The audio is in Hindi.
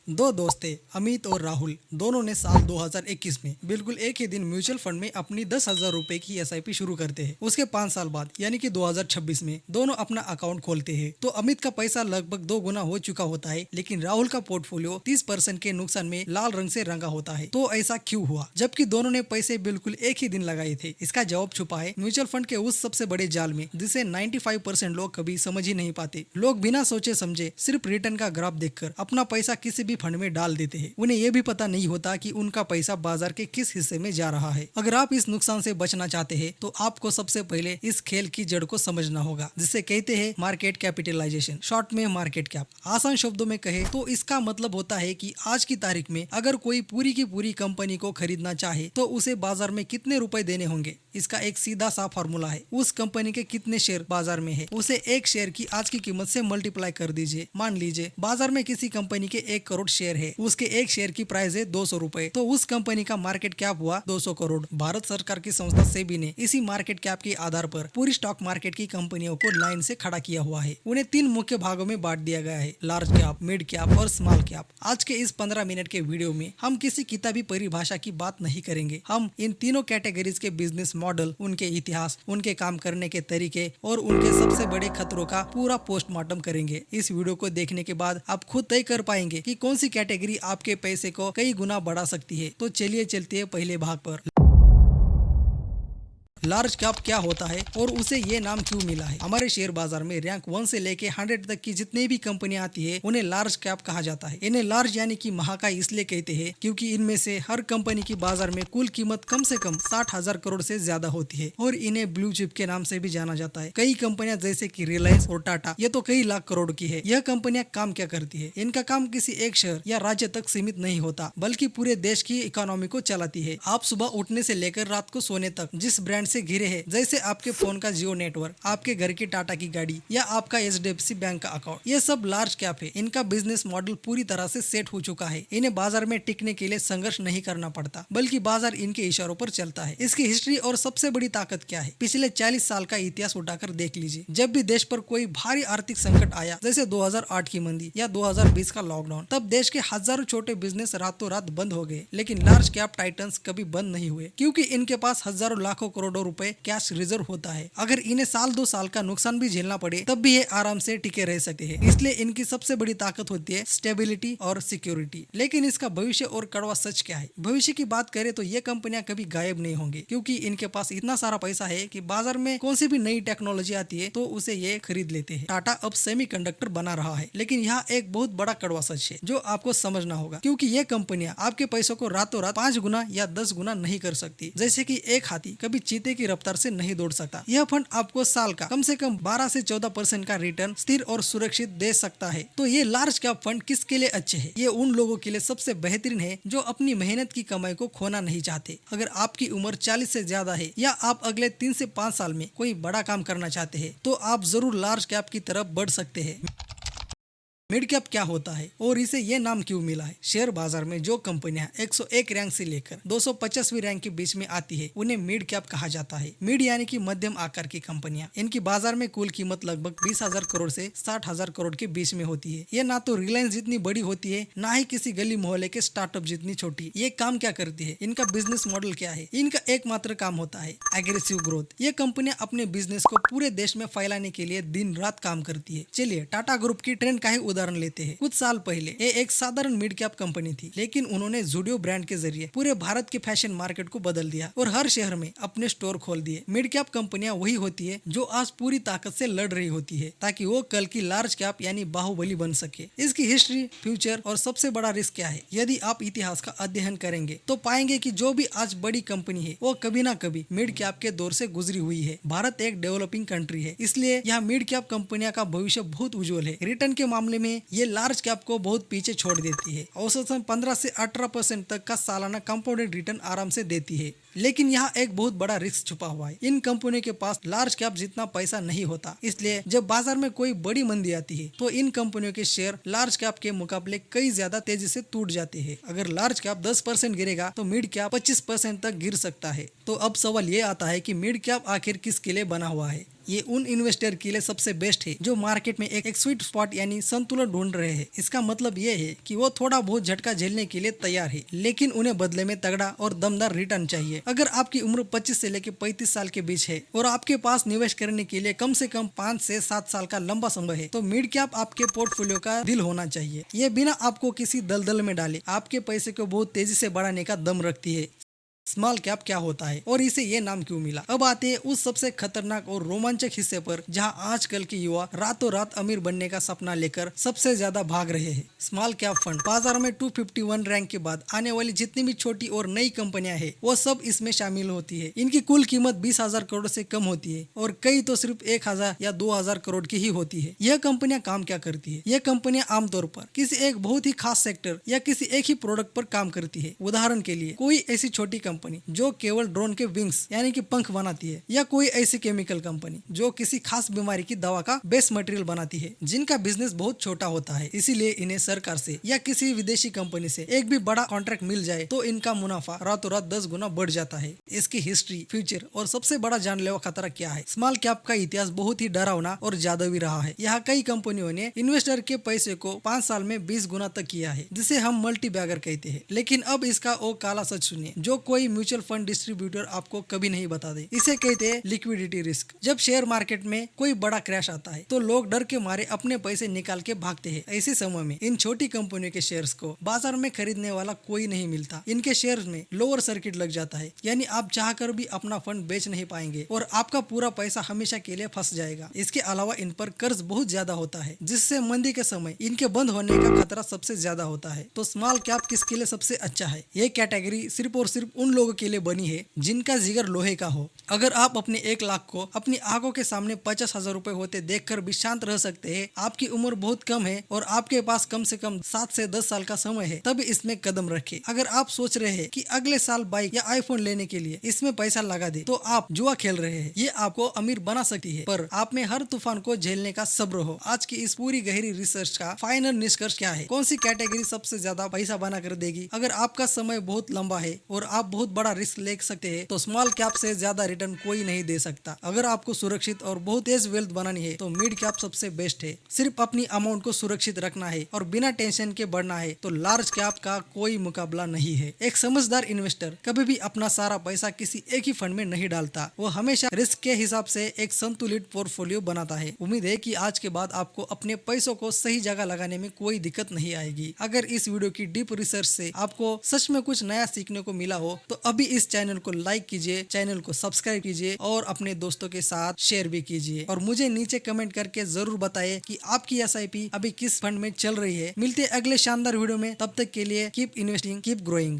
दो दोस्त थे, अमित और राहुल। दोनों ने साल 2021 में बिल्कुल एक ही दिन म्यूचुअल फंड में अपनी 10,000 रुपए की एसआईपी शुरू करते हैं। उसके 5 साल बाद यानी कि 2026 में दोनों अपना अकाउंट खोलते हैं। तो अमित का पैसा लगभग 2 गुना हो चुका होता है, लेकिन राहुल का पोर्टफोलियो 30% के नुकसान में लाल रंग से रंगा होता है। तो ऐसा क्यों हुआ, जबकि दोनों ने पैसे बिल्कुल एक ही दिन लगाए थे? इसका जवाब छुपा है म्यूचुअल फंड के उस सबसे बड़े जाल में जिसे 95% लोग कभी समझ ही नहीं पाते। लोग बिना सोचे समझे सिर्फ रिटर्न का ग्राफ देखकर अपना पैसा किसी भी फंड में डाल देते हैं। उन्हें यह भी पता नहीं होता कि उनका पैसा बाजार के किस हिस्से में जा रहा है। अगर आप इस नुकसान से बचना चाहते हैं तो आपको सबसे पहले इस खेल की जड़ को समझना होगा, जिसे कहते हैं मार्केट कैपिटलाइजेशन, शॉर्ट में मार्केट कैप। आसान शब्दों में कहे तो इसका मतलब होता है कि आज की तारीख में अगर कोई पूरी की पूरी कंपनी को खरीदना चाहे तो उसे बाजार में कितने रुपए देने होंगे। इसका एक सीधा सा फॉर्मूला है, उस कंपनी के कितने शेयर बाजार में है उसे एक शेयर की आज की कीमत से मल्टीप्लाई कर दीजिए। मान लीजिए बाजार में किसी कंपनी के 1 करोड़ शेयर है, उसके एक शेयर की प्राइस है 200 रुपए, तो उस कंपनी का मार्केट कैप हुआ 200 करोड़। भारत सरकार की संस्था सेबी ने इसी मार्केट कैप के आधार पर पूरी स्टॉक मार्केट की कंपनियों को लाइन से खड़ा किया हुआ है। उन्हें 3 मुख्य भागों में बांट दिया गया है, लार्ज कैप, मिड कैप और स्मॉल कैप। आज के इस 15 मिनट के वीडियो में हम किसी किताबी परिभाषा की बात नहीं करेंगे। हम इन तीनों कैटेगरीज के बिजनेस मॉडल, उनके इतिहास, उनके काम करने के तरीके और उनके सबसे बड़े खतरों का पूरा पोस्टमार्टम करेंगे। इस वीडियो को देखने के बाद आप खुद तय कर पाएंगे कि कौन सी कैटेगरी आपके पैसे को कई गुना बढ़ा सकती है। तो चलिए चलते हैं पहले भाग पर। लार्ज कैप क्या होता है और उसे ये नाम क्यों मिला है? हमारे शेयर बाजार में रैंक 1 से लेके 100 तक की जितनी भी कंपनियां आती है उन्हें लार्ज कैप कहा जाता है। इन्हें लार्ज यानी कि महाकाय इसलिए कहते हैं क्योंकि इनमें से हर कंपनी की बाजार में कुल कीमत कम से कम 60,000 करोड़ से ज्यादा होती है और इन्हें ब्लू चिप के नाम से भी जाना जाता है। कई कंपनियां जैसे कि रिलायंस और टाटा, ये तो कई लाख करोड़ की है। यह कंपनियां काम क्या करती है? इनका काम किसी एक शहर या राज्य तक सीमित नहीं होता, बल्कि पूरे देश की इकोनॉमी को चलाती है। आप सुबह उठने से लेकर रात को सोने तक जिस ब्रांड से घिरे हैं, जैसे आपके फोन का जियो नेटवर्क, आपके घर की टाटा की गाड़ी या आपका एचडीएफसी बैंक का अकाउंट, ये सब लार्ज कैप है। इनका बिजनेस मॉडल पूरी तरह से सेट हो चुका है। इन्हें बाजार में टिकने के लिए संघर्ष नहीं करना पड़ता, बल्कि बाजार इनके इशारों पर चलता है। इसकी हिस्ट्री और सबसे बड़ी ताकत क्या है? पिछले 40 साल का इतिहास उठाकर देख लीजिए। जब भी देश पर कोई भारी आर्थिक संकट आया, जैसे 2008 की मंदी या 2020 का लॉकडाउन, तब देश के हजारों छोटे बिजनेस रातों रात बंद हो गए। लेकिन लार्ज कैप टाइटन्स कभी बंद नहीं हुए, क्योंकि इनके पास हजारों लाखों करोड़ों रुपए कैश रिजर्व होता है। अगर इन्हें साल 2 साल का नुकसान भी झेलना पड़े तब भी ये आराम से टिके रह सकते हैं। इसलिए इनकी सबसे बड़ी ताकत होती है स्टेबिलिटी और सिक्योरिटी। लेकिन इसका भविष्य और कड़वा सच क्या है? भविष्य की बात करें तो ये कंपनियां कभी गायब नहीं होंगी, क्योंकि इनके पास इतना सारा पैसा है कि बाजार में कौन सी भी नई टेक्नोलॉजी आती है तो उसे ये खरीद लेते हैं। टाटा अब सेमीकंडक्टर बना रहा है, लेकिन यहाँ एक बहुत बड़ा कड़वा सच है जो आपको समझना होगा, क्योंकि ये कंपनियां आपके पैसों को रातों रात 5 गुना या 10 गुना नहीं कर सकती। जैसे कि एक हाथी कभी चीते की रफ्तार से नहीं दौड़ सकता। यह फंड आपको साल का कम से कम 12 से 14% का रिटर्न स्थिर और सुरक्षित दे सकता है। तो ये लार्ज कैप फंड किसके लिए अच्छे हैं? ये उन लोगों के लिए सबसे बेहतरीन है जो अपनी मेहनत की कमाई को खोना नहीं चाहते। अगर आपकी उम्र 40 से ज्यादा है या आप अगले 3 से 5 साल में कोई बड़ा काम करना चाहते हैं, तो आप जरूर लार्ज कैप की तरफ बढ़ सकते हैं। मिड कैप क्या होता है और इसे ये नाम क्यों मिला है? शेयर बाजार में जो कंपनियां 101 रैंक से लेकर 250वीं रैंक के बीच में आती है उन्हें मिड कैप कहा जाता है। मिड यानी कि मध्यम आकार की कंपनियां। इनकी बाजार में कुल कीमत लगभग 20,000 करोड़ से 60,000 करोड़ के बीच में होती है। ये ना तो रिलायंस जितनी बड़ी होती है, ना ही किसी गली मोहल्ले के स्टार्टअप जितनी छोटी। ये काम क्या करती है? इनका बिजनेस मॉडल क्या है? इनका एकमात्र काम होता है एग्रेसिव ग्रोथ। ये कंपनियां अपने बिजनेस को पूरे देश में फैलाने के लिए दिन रात काम करती है। चलिए टाटा ग्रुप की ट्रेंड का ही उदाहरण लेते हैं। कुछ साल पहले ये एक साधारण मिड कैप कंपनी थी, लेकिन उन्होंने ज़ुडियो ब्रांड के जरिए पूरे भारत के फैशन मार्केट को बदल दिया और हर शहर में अपने स्टोर खोल दिए। मिड कैप कंपनियां वही होती है जो आज पूरी ताकत से लड़ रही होती है, ताकि वो कल की लार्ज कैप यानी बाहुबली बन सके। इसकी हिस्ट्री, फ्यूचर और सबसे बड़ा रिस्क क्या है? यदि आप इतिहास का अध्ययन करेंगे तो पाएंगे कि जो भी आज बड़ी कंपनी है वो कभी ना कभी मिड कैप के दौर से गुजरी हुई है। भारत एक डेवलपिंग कंट्री है, इसलिए यहाँ मिड कैप कंपनियां का भविष्य बहुत उज्जवल है। रिटर्न के मामले में ये लार्ज कैप को बहुत पीछे छोड़ देती है। औसतन 15 से 18% तक का सालाना कंपाउंडेड रिटर्न आराम से देती है। लेकिन यहाँ एक बहुत बड़ा रिस्क छुपा हुआ है। इन कंपनियों के पास लार्ज कैप जितना पैसा नहीं होता, इसलिए जब बाजार में कोई बड़ी मंदी आती है तो इन कंपनियों के शेयर लार्ज कैप के मुकाबले कई ज्यादा तेजी से टूट जाते हैं। अगर लार्ज कैप 10% गिरेगा तो मिड कैप 25% तक गिर सकता है। तो अब सवाल ये आता है कि मिड कैप आखिर किसके लिए बना हुआ है? ये उन इन्वेस्टर के लिए सबसे बेस्ट है जो मार्केट में एक स्वीट स्पॉट यानी संतुलन ढूंढ रहे हैं। इसका मतलब ये है कि वो थोड़ा बहुत झटका झेलने के लिए तैयार है, लेकिन उन्हें बदले में तगड़ा और दमदार रिटर्न चाहिए। अगर आपकी उम्र 25 से लेकर 35 साल के बीच है और आपके पास निवेश करने के लिए कम से कम 5 से 7 साल का लंबा समय है, तो मिड कैप आपके पोर्टफोलियो का दिल होना चाहिए। ये बिना आपको किसी दलदल में डाले आपके पैसे को बहुत तेजी से बढ़ाने का दम रखती है। स्मॉल कैप क्या होता है और इसे ये नाम क्यों मिला? अब आते हैं उस सबसे खतरनाक और रोमांचक हिस्से पर जहां आजकल के युवा रातों रात अमीर बनने का सपना लेकर सबसे ज्यादा भाग रहे हैं। स्मॉल कैप फंड बाजार में 251 रैंक के बाद आने वाली जितनी भी छोटी और नई कंपनियां हैं वो सब इसमें शामिल होती है। इनकी कुल कीमत 20,000 करोड़ से कम होती है और कई तो सिर्फ 1,000 या 2,000 करोड़ की ही होती है। यह कंपनियां काम क्या करती है? यह कंपनियां आमतौर पर किसी एक बहुत ही खास सेक्टर या किसी एक ही प्रोडक्ट पर काम करती है। उदाहरण के लिए कोई ऐसी छोटी कंपनी जो केवल ड्रोन के विंग्स यानी कि पंख बनाती है, या कोई ऐसी केमिकल कंपनी जो किसी खास बीमारी की दवा का बेस मटेरियल बनाती है, जिनका बिजनेस बहुत छोटा होता है। इसीलिए इन्हें सरकार से या किसी विदेशी कंपनी से एक भी बड़ा कॉन्ट्रैक्ट मिल जाए तो इनका मुनाफा रातों रात 10 गुना बढ़ जाता है। इसकी हिस्ट्री, फ्यूचर और सबसे बड़ा जानलेवा खतरा क्या है? स्मॉल कैप का इतिहास बहुत ही डरावना और जादुई रहा है। यहाँ कई कंपनियों ने इन्वेस्टर के पैसे को 5 साल में 20 गुना तक किया है, जिसे हम मल्टी बैगर कहते हैं। लेकिन अब इसका वो काला सच सुनिए जो कोई म्यूचुअल फंड डिस्ट्रीब्यूटर आपको कभी नहीं बता दे। इसे कहते हैं लिक्विडिटी रिस्क। जब शेयर मार्केट में कोई बड़ा क्रैश आता है तो लोग डर के मारे अपने पैसे निकाल के भागते हैं। ऐसे समय में इन छोटी कंपनियों के शेयर्स को बाजार में खरीदने वाला कोई नहीं मिलता। इनके शेयर्स में लोअर सर्किट लग जाता है, यानी आप चाहकर भी अपना फंड बेच नहीं पाएंगे और आपका पूरा पैसा हमेशा के लिए फंस जाएगा। इसके अलावा इन पर कर्ज बहुत ज्यादा होता है, जिससे मंदी के समय इनके बंद होने का खतरा सबसे ज्यादा होता है। तो स्मॉल कैप किसके लिए सबसे अच्छा है? ये कैटेगरी सिर्फ और सिर्फ उन लोगों के लिए बनी है जिनका जिगर लोहे का हो। अगर आप अपने 1 लाख को अपनी आंखों के सामने 50,000 रुपए होते देखकर भी शांत रह सकते हैं, आपकी उम्र बहुत कम है और आपके पास कम से कम 7 से 10 साल का समय है, तब इसमें कदम रखें। अगर आप सोच रहे हैं कि अगले साल बाइक या आईफोन लेने के लिए इसमें पैसा लगा दे, तो आप जुआ खेल रहे हैं। ये आपको अमीर बना सकती है, पर आप में हर तूफान को झेलने का सब्र हो। आज की इस पूरी गहरी रिसर्च का फाइनल निष्कर्ष क्या है? कौन सी कैटेगरी सबसे ज्यादा पैसा बना कर देगी? अगर आपका समय बहुत लंबा है और आप बहुत बड़ा रिस्क ले सकते हैं, तो स्मॉल कैप से ज्यादा रिटर्न कोई नहीं दे सकता। अगर आपको सुरक्षित और बहुत तेज वेल्थ बनानी है तो मिड कैप सबसे बेस्ट है। सिर्फ अपनी अमाउंट को सुरक्षित रखना है और बिना टेंशन के बढ़ना है, तो लार्ज कैप का कोई मुकाबला नहीं है। एक समझदार इन्वेस्टर कभी भी अपना सारा पैसा किसी एक ही फंड में नहीं डालता। वो हमेशा रिस्क के हिसाब से एक संतुलित पोर्टफोलियो बनाता है। उम्मीद है कि आज के बाद आपको अपने पैसों को सही जगह लगाने में कोई दिक्कत नहीं आएगी। अगर इस वीडियो की डीप रिसर्च से आपको सच में कुछ नया सीखने को मिला हो तो अभी इस चैनल को लाइक कीजिए, चैनल को सब्सक्राइब कीजिए और अपने दोस्तों के साथ शेयर भी कीजिए। और मुझे नीचे कमेंट करके जरूर बताइए कि आपकी एसआईपी अभी किस फंड में चल रही है। मिलते हैं अगले शानदार वीडियो में, तब तक के लिए कीप इन्वेस्टिंग, कीप ग्रोइंग।